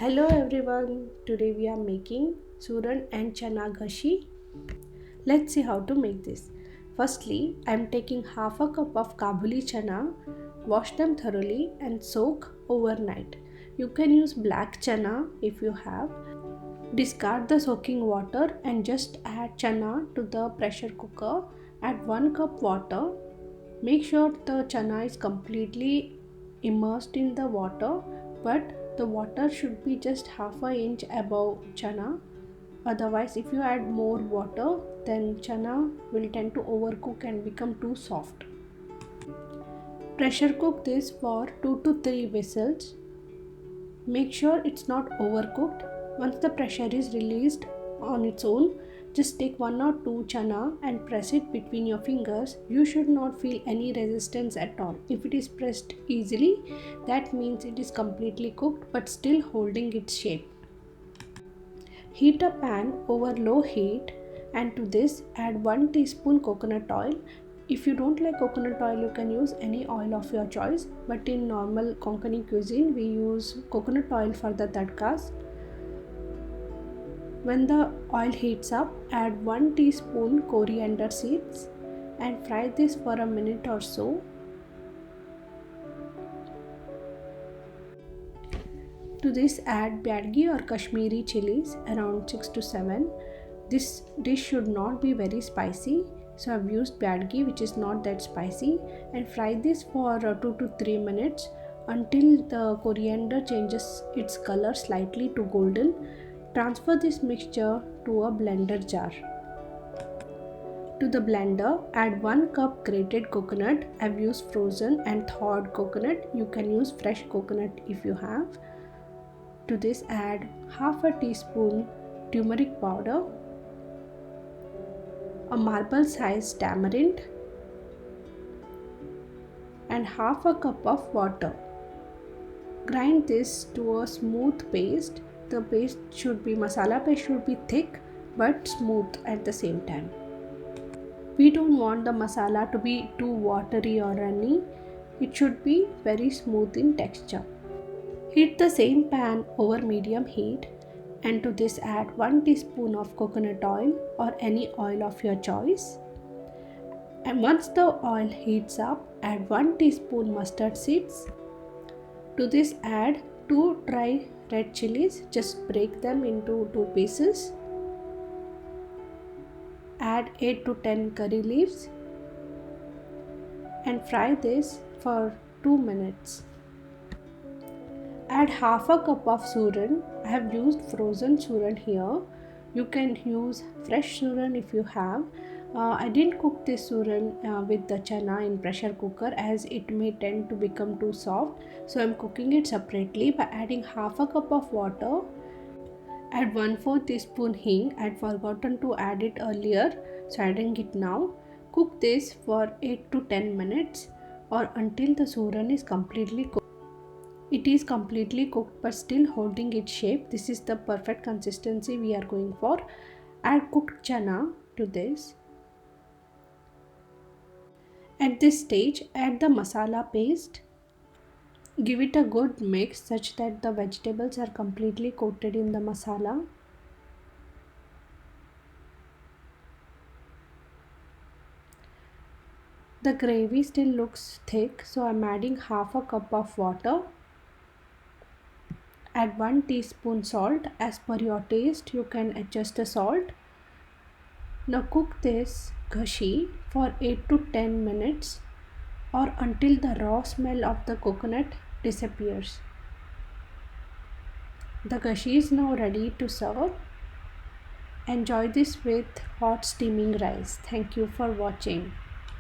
Hello everyone, today we are making Suran and Chana ghashi. Let's see how to make this. Firstly, I am taking half a cup of Kabuli chana, wash them thoroughly and soak overnight. You can use black chana if you have. Discard the soaking water and just add chana to the pressure cooker. Add 1 cup water. Make sure the chana is completely immersed in the water, but the water should be just half an inch above chana. Otherwise, if you add more water, then chana will tend to overcook and become too soft. Pressure cook this for 2 to 3 whistles. Make sure it's not overcooked. Once the pressure is released on its own, just take 1 or 2 chana and press it between your fingers. You should not feel any resistance at all. If it is pressed easily, that means it is completely cooked but still holding its shape. Heat a pan over low heat and to this add 1 teaspoon coconut oil. If you don't like coconut oil, you can use any oil of your choice, but in normal Konkani cuisine we use coconut oil for the tadkas. When the oil heats up, add 1 teaspoon coriander seeds and fry this for a minute or so. To this add Badgi or Kashmiri chilies around 6 to 7. This dish should not be very spicy, so I've used Badgi, which is not that spicy, and fry this for 2 to 3 minutes until the coriander changes its color slightly to golden. Transfer this mixture to a blender jar. To the blender, add 1 cup grated coconut. I've used frozen and thawed coconut. You can use fresh coconut if you have. To this add half a teaspoon turmeric powder, a marble sized tamarind and half a cup of water. Grind this to a smooth paste. The masala paste should be thick but smooth at the same time. We don't want the masala to be too watery or runny. It should be very smooth in texture. Heat the same pan over medium heat and to this add 1 teaspoon of coconut oil or any oil of your choice. And once the oil heats up, add 1 teaspoon mustard seeds. To this add 2 dry red chilies, just break them into 2 pieces. Add 8 to 10 curry leaves and fry this for 2 minutes. Add half a cup of suran. I have used frozen suran here. You can use fresh suran if you have. I didn't cook this suran with the chana in pressure cooker as it may tend to become too soft. So I'm cooking it separately by adding half a cup of water. Add 1/4 teaspoon hing. I had forgotten to add it earlier, so adding it now. Cook this for 8 to 10 minutes or until the suran is completely cooked. It is completely cooked but still holding its shape. This is the perfect consistency we are going for. Add cooked chana to this. At this stage, add the masala paste. Give it a good mix such that the vegetables are completely coated in the masala. The gravy still looks thick, so I'm adding half a cup of water. Add 1 teaspoon salt. As per your taste, you can adjust the salt. Now cook this ghashi for 8 to 10 minutes or until the raw smell of the coconut disappears. The ghashi is now ready to serve. Enjoy this with hot steaming rice. Thank you for watching.